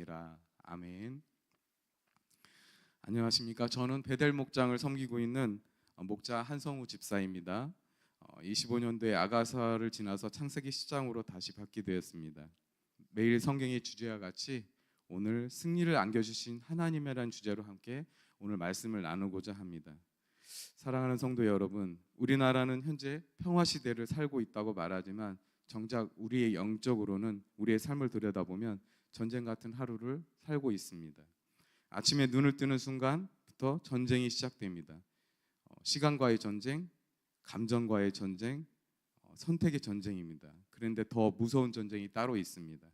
되시느니라. 아멘. 안녕하십니까? 저는 베델 목장을 섬기고 있는 목자 한성우 집사입니다. 25년도에 아가사를 지나서 창세기 10장으로 다시 받게 되었습니다. 매일 성경의 주제와 같이 오늘 승리를 안겨주신 하나님이라는 주제로 함께 오늘 말씀을 나누고자 합니다. 사랑하는 성도 여러분, 우리나라는 현재 평화 시대를 살고 있다고 말하지만 정작 우리의 영적으로는 우리의 삶을 들여다보면 전쟁 같은 하루를 살고 있습니다. 아침에 눈을 뜨는 순간부터 전쟁이 시작됩니다. 시간과의 전쟁, 감정과의 전쟁, 선택의 전쟁입니다. 그런데 더 무서운 전쟁이 따로 있습니다.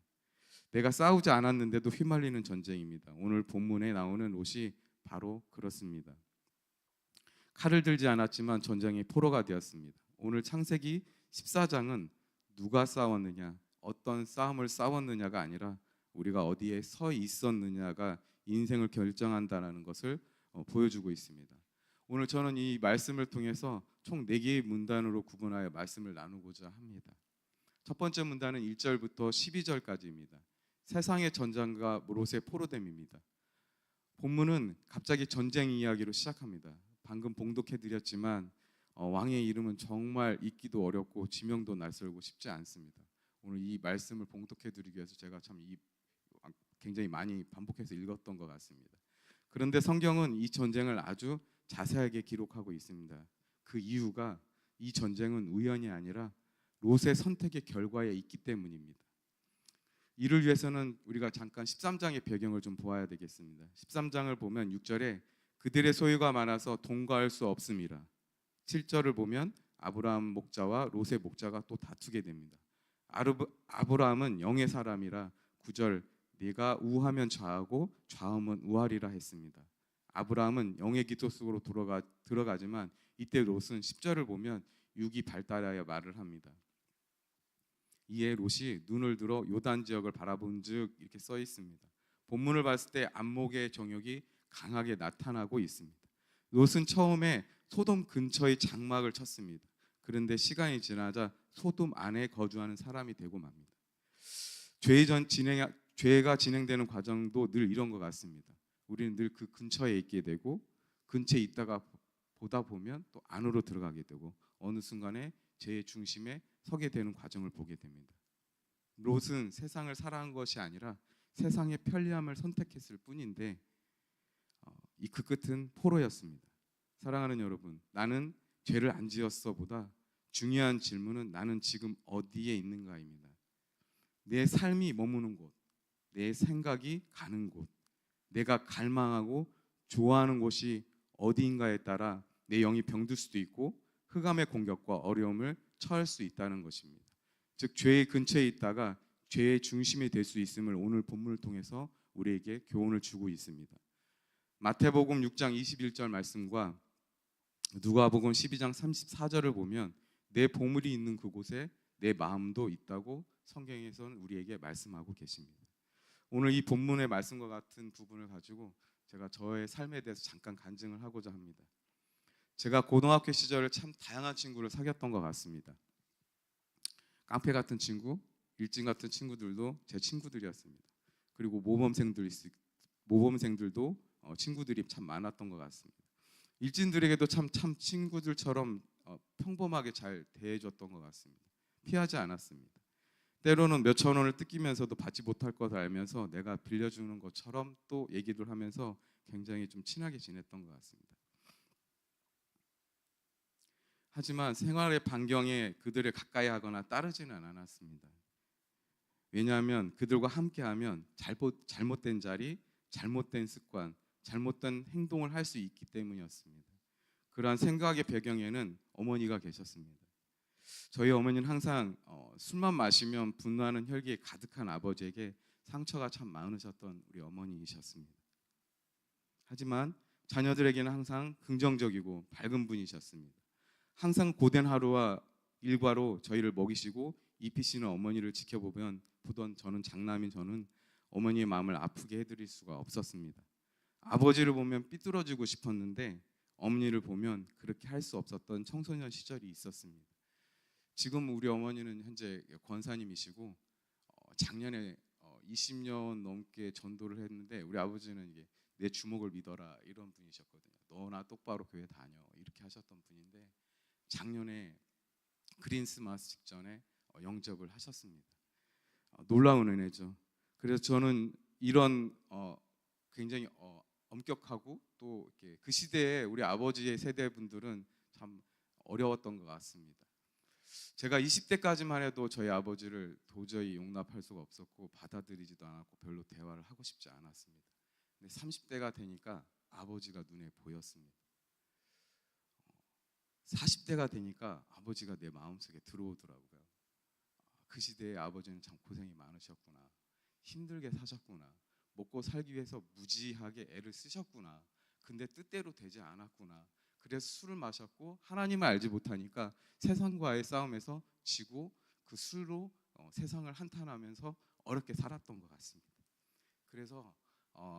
내가 싸우지 않았는데도 휘말리는 전쟁입니다. 오늘 본문에 나오는 롯이 바로 그렇습니다. 칼을 들지 않았지만 전쟁의 포로가 되었습니다. 오늘 창세기 14장은 누가 싸웠느냐, 어떤 싸움을 싸웠느냐가 아니라 우리가 어디에 서 있었느냐가 인생을 결정한다는 것을 보여주고 있습니다. 오늘 저는 이 말씀을 통해서 총 4개의 문단으로 구분하여 말씀을 나누고자 합니다. 첫 번째 문단은 1절부터 12절까지입니다. 세상의 전장과 롯의 포로됨입니다. 본문은 갑자기 전쟁 이야기로 시작합니다. 방금 봉독해드렸지만 왕의 이름은 정말 읽기도 어렵고 지명도 낯설고 쉽지 않습니다. 오늘 이 말씀을 봉독해드리기 위해서 제가 굉장히 많이 반복해서 읽었던 것 같습니다. 그런데 성경은 이 전쟁을 아주 자세하게 기록하고 있습니다. 그 이유가 이 전쟁은 우연이 아니라 롯의 선택의 결과에 있기 때문입니다. 이를 위해서는 우리가 잠깐 13장의 배경을 좀 보아야 되겠습니다. 13장을 보면 6절에 그들의 소유가 많아서 동거할 수 없음이라. 7절을 보면 아브라함 목자와 롯의 목자가 또 다투게 됩니다. 아브라함은 영의 사람이라 9절 네가 우하면 좌하고 좌하면 우하리라 했습니다. 아브라함은 영의 기도 속으로 들어가지만 이때 롯은 10절을 보면 육이 발달하여 말을 합니다. 이에 롯이 눈을 들어 요단 지역을 바라본즉 이렇게 써 있습니다. 본문을 봤을 때 안목의 정욕이 강하게 나타나고 있습니다. 롯은 처음에 소돔 근처의 장막을 쳤습니다. 그런데 시간이 지나자 소돔 안에 거주하는 사람이 되고 맙니다. 죄가 진행되는 과정도 늘 이런 것 같습니다. 우리는 늘 그 근처에 있게 되고 근처에 있다가 보다 보면 또 안으로 들어가게 되고 어느 순간에 죄의 중심에 서게 되는 과정을 보게 됩니다. 롯은 세상을 살아간 것이 아니라 세상의 편리함을 선택했을 뿐인데 이 그 끝은 포로였습니다. 사랑하는 여러분, 나는 죄를 안 지었어 보다 중요한 질문은 나는 지금 어디에 있는가입니다. 내 삶이 머무는 곳, 내 생각이 가는 곳, 내가 갈망하고 좋아하는 곳이 어디인가에 따라 내 영이 병들 수도 있고 흑암의 공격과 어려움을 처할 수 있다는 것입니다. 즉 죄의 근처에 있다가 죄의 중심이 될 수 있음을 오늘 본문을 통해서 우리에게 교훈을 주고 있습니다. 마태복음 6장 21절 말씀과 누가복음 12장 34절을 보면 내 보물이 있는 그곳에 내 마음도 있다고 성경에서는 우리에게 말씀하고 계십니다. 오늘 이 본문의 말씀과 같은 부분을 가지고 제가 저의 삶에 대해서 잠깐 간증을 하고자 합니다. 제가 고등학교 시절에 참 다양한 친구를 사귀었던 것 같습니다. 깡패 같은 친구, 일진 같은 친구들도 제 친구들이었습니다. 그리고 모범생들도 친구들이 참 많았던 것 같습니다. 일진들에게도 참 친구들처럼 평범하게 잘 대해줬던 것 같습니다. 피하지 않았습니다. 때로는 몇천 원을 뜯기면서도 받지 못할 것을 알면서 내가 빌려주는 것처럼 또 얘기를 하면서 굉장히 좀 친하게 지냈던 것 같습니다. 하지만 생활의 반경에 그들을 가까이 하거나 따르지는 않았습니다. 왜냐하면 그들과 함께하면 잘못된 자리, 잘못된 습관, 잘못된 행동을 할 수 있기 때문이었습니다. 그러한 생각의 배경에는 어머니가 계셨습니다. 저희 어머니는 항상 술만 마시면 분노하는 혈기에 가득한 아버지에게 상처가 참 많으셨던 우리 어머니이셨습니다. 하지만 자녀들에게는 항상 긍정적이고 밝은 분이셨습니다. 항상 고된 하루와 일과로 저희를 먹이시고 입히시는 어머니를 지켜보던 저는 어머니의 마음을 아프게 해드릴 수가 없었습니다. 아버지를 보면 삐뚤어지고 싶었는데 어머니를 보면 그렇게 할 수 없었던 청소년 시절이 있었습니다. 지금 우리 어머니는 현재 권사님이시고 작년에 20년 넘게 전도를 했는데 우리 아버지는 이게 내 주먹을 믿어라 이런 분이셨거든요. 너나 똑바로 교회 다녀 이렇게 하셨던 분인데 작년에 크리스마스 직전에 영접을 하셨습니다. 놀라운 은혜죠. 그래서 저는 이런 굉장히 엄격하고 또 이렇게 그 시대에 우리 아버지의 세대 분들은 참 어려웠던 것 같습니다. 제가 20대까지만 해도 저희 아버지를 도저히 용납할 수가 없었고 받아들이지도 않았고 별로 대화를 하고 싶지 않았습니다. 근데 30대가 되니까 아버지가 눈에 보였습니다. 40대가 되니까 아버지가 내 마음속에 들어오더라고요. 그 시대에 아버지는 참 고생이 많으셨구나. 힘들게 사셨구나. 먹고 살기 위해서 무지하게 애를 쓰셨구나. 근데 뜻대로 되지 않았구나. 그래서 술을 마셨고 하나님을 알지 못하니까 세상과의 싸움에서 지고 그 술로 세상을 한탄하면서 어렵게 살았던 것 같습니다. 그래서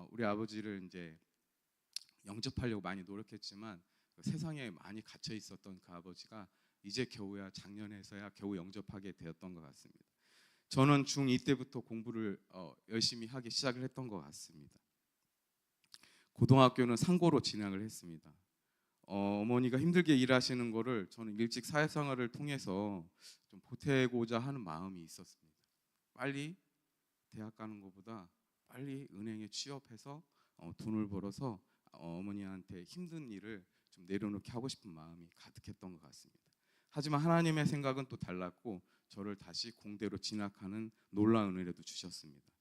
우리 아버지를 이제 영접하려고 많이 노력했지만 세상에 많이 갇혀 있었던 그 아버지가 이제 겨우야 작년에서야 겨우 영접하게 되었던 것 같습니다. 저는 중2 때부터 공부를 열심히 하기 시작을 했던 것 같습니다. 고등학교는 상고로 진학을 했습니다. 어머니가 힘들게 일하시는 거를 저는 일찍 사회생활을 통해서 좀 보태고자 하는 마음이 있었습니다. 빨리 대학 가는 것보다 빨리 은행에 취업해서 돈을 벌어서 어머니한테 힘든 일을 좀 내려놓게 하고 싶은 마음이 가득했던 것 같습니다. 하지만 하나님의 생각은 또 달랐고 저를 다시 공대로 진학하는 놀라운 은혜도 주셨습니다.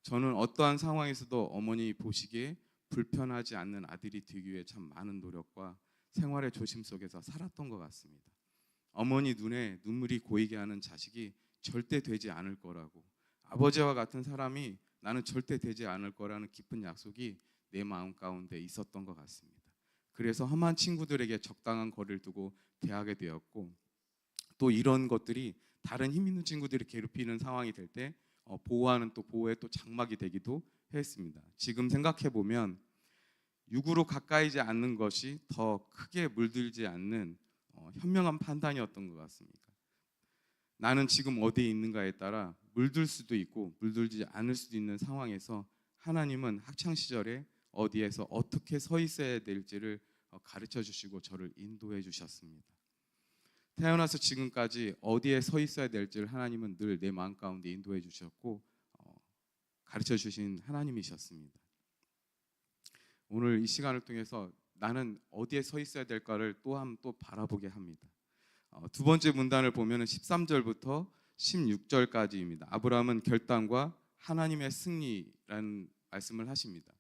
저는 어떠한 상황에서도 어머니 보시기에 불편하지 않는 아들이 되기 위해 참 많은 노력과 생활의 조심 속에서 살았던 것 같습니다. 어머니 눈에 눈물이 고이게 하는 자식이 절대 되지 않을 거라고, 아버지와 같은 사람이 나는 절대 되지 않을 거라는 깊은 약속이 내 마음 가운데 있었던 것 같습니다. 그래서 험한 친구들에게 적당한 거리를 두고 대하게 되었고, 또 이런 것들이 다른 힘 있는 친구들이 괴롭히는 상황이 될 때 보호하는 또 보호의 또 장막이 되기도 했습니다. 지금 생각해 보면 육으로 가까이지 않는 것이 더 크게 물들지 않는 현명한 판단이었던 것 같습니다. 나는 지금 어디에 있는가에 따라 물들 수도 있고 물들지 않을 수도 있는 상황에서 하나님은 학창 시절에 어디에서 어떻게 서 있어야 될지를 가르쳐 주시고 저를 인도해 주셨습니다. 태어나서 지금까지 어디에 서 있어야 될지를 하나님은 늘 내 마음 가운데 인도해 주셨고 가르쳐 주신 하나님이셨습니다. 오늘 이 시간을 통해서 나는 어디에 서 있어야 될까를 또한 또 바라보게 합니다. 두 번째 문단을 보면 13절부터 16절까지입니다. 아브라함은 결단과 하나님의 승리라는 말씀을 하십니다.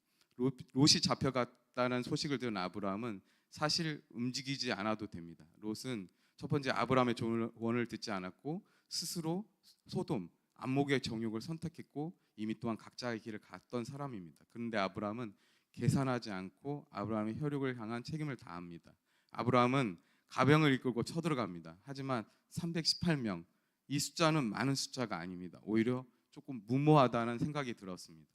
롯이 잡혀갔다는 소식을 들은 아브라함은 사실 움직이지 않아도 됩니다. 롯은 첫 번째 아브라함의 조언을 듣지 않았고 스스로 소돔, 안목의 정욕을 선택했고 이미 또한 각자의 길을 갔던 사람입니다. 그런데 아브라함은 계산하지 않고 아브라함의 혈육을 향한 책임을 다합니다. 아브라함은 가병을 이끌고 쳐들어갑니다. 하지만 318명, 이 숫자는 많은 숫자가 아닙니다. 오히려 조금 무모하다는 생각이 들었습니다.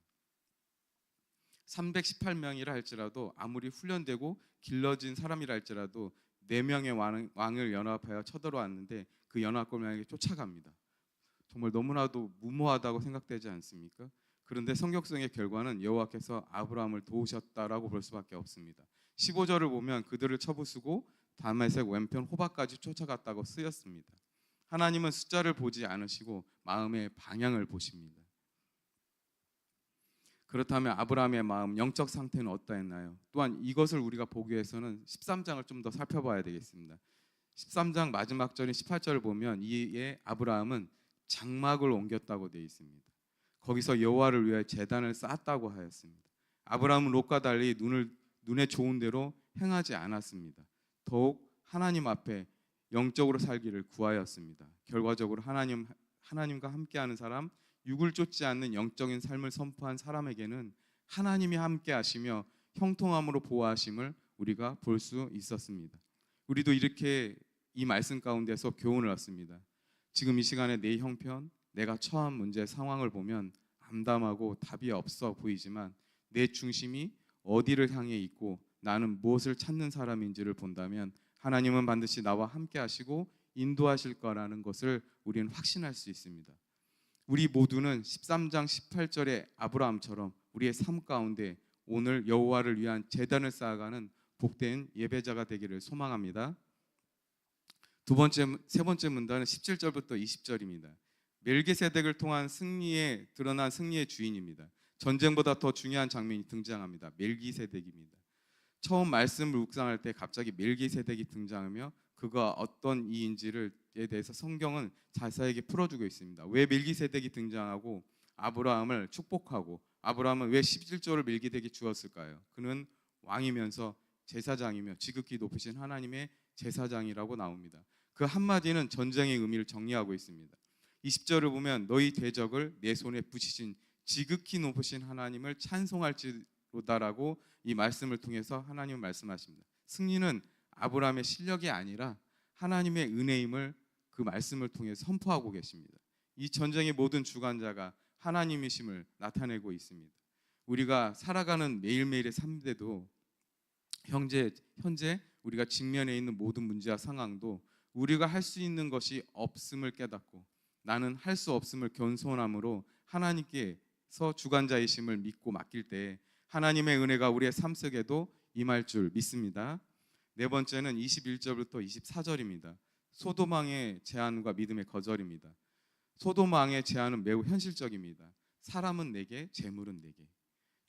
318명이라 할지라도 아무리 훈련되고 길러진 사람이라 할지라도 4명의 왕을 연합하여 쳐들어왔는데 그 연합군에게 쫓아갑니다. 정말 너무나도 무모하다고 생각되지 않습니까? 그런데 성경성의 결과는 여호와께서 아브라함을 도우셨다라고 볼 수밖에 없습니다. 15절을 보면 그들을 쳐부수고 다메섹 왼편 호바까지 쫓아갔다고 쓰였습니다. 하나님은 숫자를 보지 않으시고 마음의 방향을 보십니다. 그렇다면 아브라함의 마음, 영적 상태는 어떠했나요? 또한 이것을 우리가 보기 위해서는 13장을 좀 더 살펴봐야 되겠습니다. 13장 마지막 절인 18절을 보면 이에 아브라함은 장막을 옮겼다고 되어 있습니다. 거기서 여호와를 위해 제단을 쌓았다고 하였습니다. 아브라함은 롯과 달리 눈에 좋은 대로 행하지 않았습니다. 더욱 하나님 앞에 영적으로 살기를 구하였습니다. 결과적으로 하나님과 함께하는 사람, 육을 쫓지 않는 영적인 삶을 선포한 사람에게는 하나님이 함께하시며 형통함으로 보호하심을 우리가 볼 수 있었습니다. 우리도 이렇게 이 말씀 가운데서 교훈을 얻습니다. 지금 이 시간에 내 형편, 내가 처한 문제 상황을 보면 암담하고 답이 없어 보이지만 내 중심이 어디를 향해 있고 나는 무엇을 찾는 사람인지를 본다면 하나님은 반드시 나와 함께 하시고 인도하실 거라는 것을 우리는 확신할 수 있습니다. 우리 모두는 13장 18절의 아브라함처럼 우리의 삶 가운데 오늘 여호와를 위한 제단을 쌓아가는 복된 예배자가 되기를 소망합니다. 세 번째 문단은 17절부터 20절입니다. 멜기세덱을 통한 승리에 드러난 승리의 주인입니다. 전쟁보다 더 중요한 장면이 등장합니다. 멜기세덱입니다. 처음 말씀을 묵상할 때 갑자기 멜기세덱이 등장하며 그가 어떤 이인지에 대해서 성경은 자세하게 풀어주고 있습니다. 왜 멜기세덱이 등장하고 아브라함을 축복하고 아브라함은 왜 11조를 멜기세덱이 주었을까요? 그는 왕이면서 제사장이며 지극히 높으신 하나님의 제사장이라고 나옵니다. 그 한마디는 전쟁의 의미를 정리하고 있습니다. 20절을 보면 너희 대적을 내 손에 붙이신 지극히 높으신 하나님을 찬송할지로다라고 이 말씀을 통해서 하나님은 말씀하십니다. 승리는 아브라함의 실력이 아니라 하나님의 은혜임을 그 말씀을 통해 선포하고 계십니다. 이 전쟁의 모든 주관자가 하나님이심을 나타내고 있습니다. 우리가 살아가는 매일매일의 삶인데도 현재 우리가 직면해 있는 모든 문제와 상황도 우리가 할 수 있는 것이 없음을 깨닫고 나는 할 수 없음을 겸손함으로 하나님께서 주관자이심을 믿고 맡길 때 하나님의 은혜가 우리의 삶 속에도 임할 줄 믿습니다. 네 번째는 21절부터 24절입니다. 소돔 왕의 제안과 믿음의 거절입니다. 소돔 왕의 제안은 매우 현실적입니다. 사람은 내게, 재물은 내게.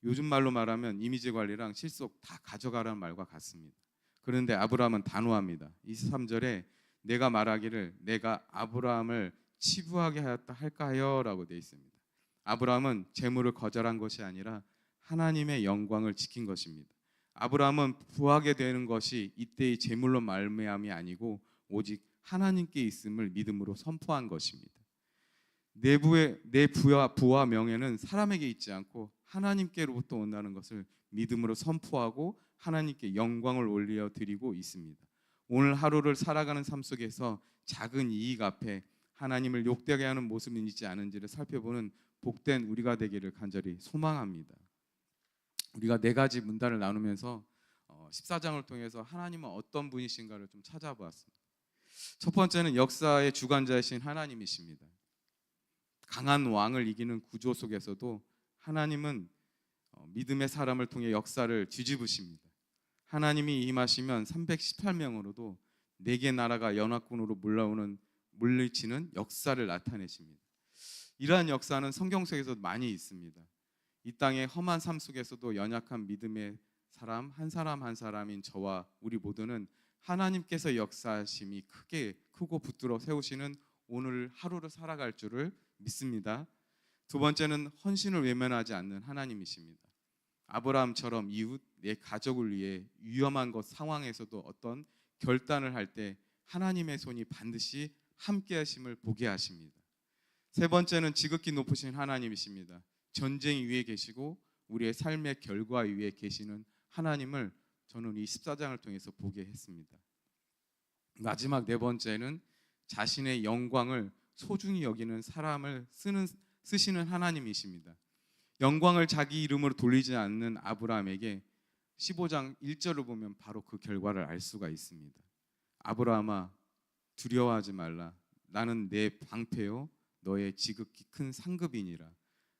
요즘 말로 말하면 이미지 관리랑 실속 다 가져가라는 말과 같습니다. 그런데 아브라함은 단호합니다. 23절에 내가 말하기를 내가 아브라함을 치부하게 하였다 할까요? 라고 되어 있습니다. 아브라함은 재물을 거절한 것이 아니라 하나님의 영광을 지킨 것입니다. 아브라함은 부하게 되는 것이 이때의 재물로 말미암이 아니고 오직 하나님께 있음을 믿음으로 선포한 것입니다. 내 부와 명예는 사람에게 있지 않고 하나님께로부터 온다는 것을 믿음으로 선포하고 하나님께 영광을 올려드리고 있습니다. 오늘 하루를 살아가는 삶 속에서 작은 이익 앞에 하나님을 욕되게 하는 모습이 있지 않은지를 살펴보는 복된 우리가 되기를 간절히 소망합니다. 우리가 네 가지 문단을 나누면서 14장을 통해서 하나님은 어떤 분이신가를 좀 찾아보았습니다. 첫 번째는 역사의 주관자이신 하나님이십니다. 강한 왕을 이기는 구조 속에서도 하나님은 믿음의 사람을 통해 역사를 뒤집으십니다. 하나님이 임하시면 318명으로도 4개 나라가 연합군으로 물리치는 역사를 나타내십니다. 이러한 역사는 성경 속에서 많이 있습니다. 이 땅의 험한 삶 속에서도 연약한 믿음의 사람 한 사람인 저와 우리 모두는 하나님께서 역사하심이 크고 붙들어 세우시는 오늘 하루를 살아갈 줄을 믿습니다. 두 번째는 헌신을 외면하지 않는 하나님이십니다. 아브라함처럼 이웃, 내 가족을 위해 위험한 것 상황에서도 어떤 결단을 할 때 하나님의 손이 반드시 함께 하심을 보게 하십니다. 세 번째는 지극히 높으신 하나님이십니다. 전쟁 위에 계시고 우리의 삶의 결과 위에 계시는 하나님을 저는 이 14장을 통해서 보게 했습니다. 마지막 네 번째는 자신의 영광을 소중히 여기는 사람을 쓰시는 하나님이십니다. 영광을 자기 이름으로 돌리지 않는 아브라함에게 15장 1절을 보면 바로 그 결과를 알 수가 있습니다. 아브라함아 두려워하지 말라. 나는 내 방패요 너의 지극히 큰 상급이니라.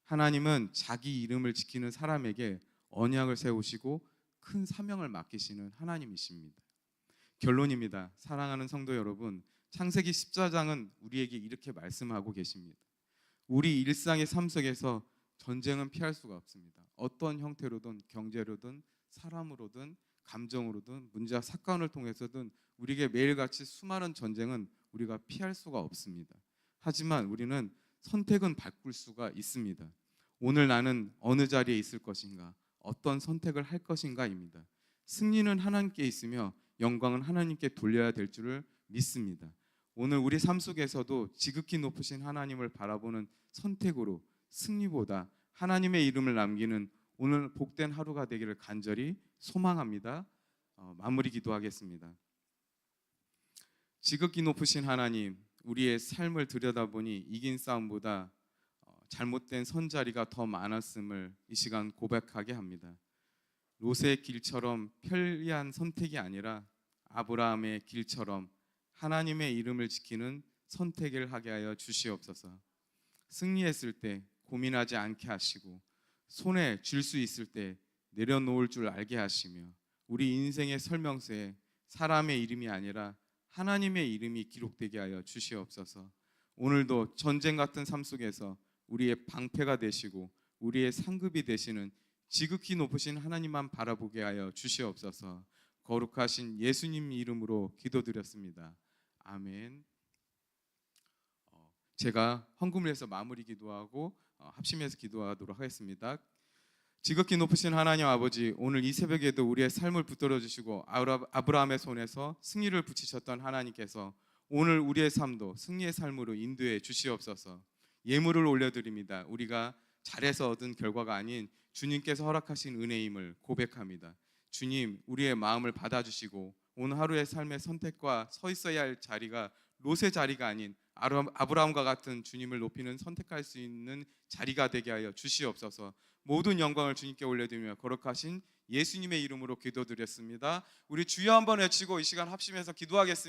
하나님은 자기 이름을 지키는 사람에게 언약을 세우시고 큰 사명을 맡기시는 하나님이십니다. 결론입니다. 사랑하는 성도 여러분, 창세기 14장은 우리에게 이렇게 말씀하고 계십니다. 우리 일상의 삶 속에서 전쟁은 피할 수가 없습니다. 어떤 형태로든 경제로든 사람으로든 감정으로든 문제와 사건을 통해서든 우리에게 매일같이 수많은 전쟁은 우리가 피할 수가 없습니다. 하지만 우리는 선택은 바꿀 수가 있습니다. 오늘 나는 어느 자리에 있을 것인가, 어떤 선택을 할 것인가입니다. 승리는 하나님께 있으며 영광은 하나님께 돌려야 될 줄을 믿습니다. 오늘 우리 삶 속에서도 지극히 높으신 하나님을 바라보는 선택으로 승리보다 하나님의 이름을 남기는 오늘 복된 하루가 되기를 간절히 소망합니다. 마무리 기도하겠습니다. 지극히 높으신 하나님, 우리의 삶을 들여다보니 이긴 싸움보다 잘못된 선자리가 더 많았음을 이 시간 고백하게 합니다. 롯의 길처럼 편리한 선택이 아니라 아브라함의 길처럼 하나님의 이름을 지키는 선택을 하게 하여 주시옵소서. 승리했을 때 고민하지 않게 하시고 손에 쥘 수 있을 때 내려놓을 줄 알게 하시며 우리 인생의 설명서에 사람의 이름이 아니라 하나님의 이름이 기록되게 하여 주시옵소서. 오늘도 전쟁 같은 삶 속에서 우리의 방패가 되시고 우리의 상급이 되시는 지극히 높으신 하나님만 바라보게 하여 주시옵소서. 거룩하신 예수님 이름으로 기도드렸습니다. 아멘. 제가 헌금을 해서 마무리 기도하고 합심해서 기도하도록 하겠습니다. 지극히 높으신 하나님 아버지, 오늘 이 새벽에도 우리의 삶을 붙들어 주시고 아브라함의 손에서 승리를 붙이셨던 하나님께서 오늘 우리의 삶도 승리의 삶으로 인도해 주시옵소서. 예물을 올려드립니다. 우리가 잘해서 얻은 결과가 아닌 주님께서 허락하신 은혜임을 고백합니다. 주님, 우리의 마음을 받아주시고 오늘 하루의 삶의 선택과 서 있어야 할 자리가 롯의 자리가 아닌 아브라함과 같은 주님을 높이는 선택할 수 있는 자리가 되게 하여 주시옵소서. 모든 영광을 주님께 올려드리며 거룩하신 예수님의 이름으로 기도드렸습니다. 우리 주여 한번 외치고 이 시간 합심해서 기도하겠습니다.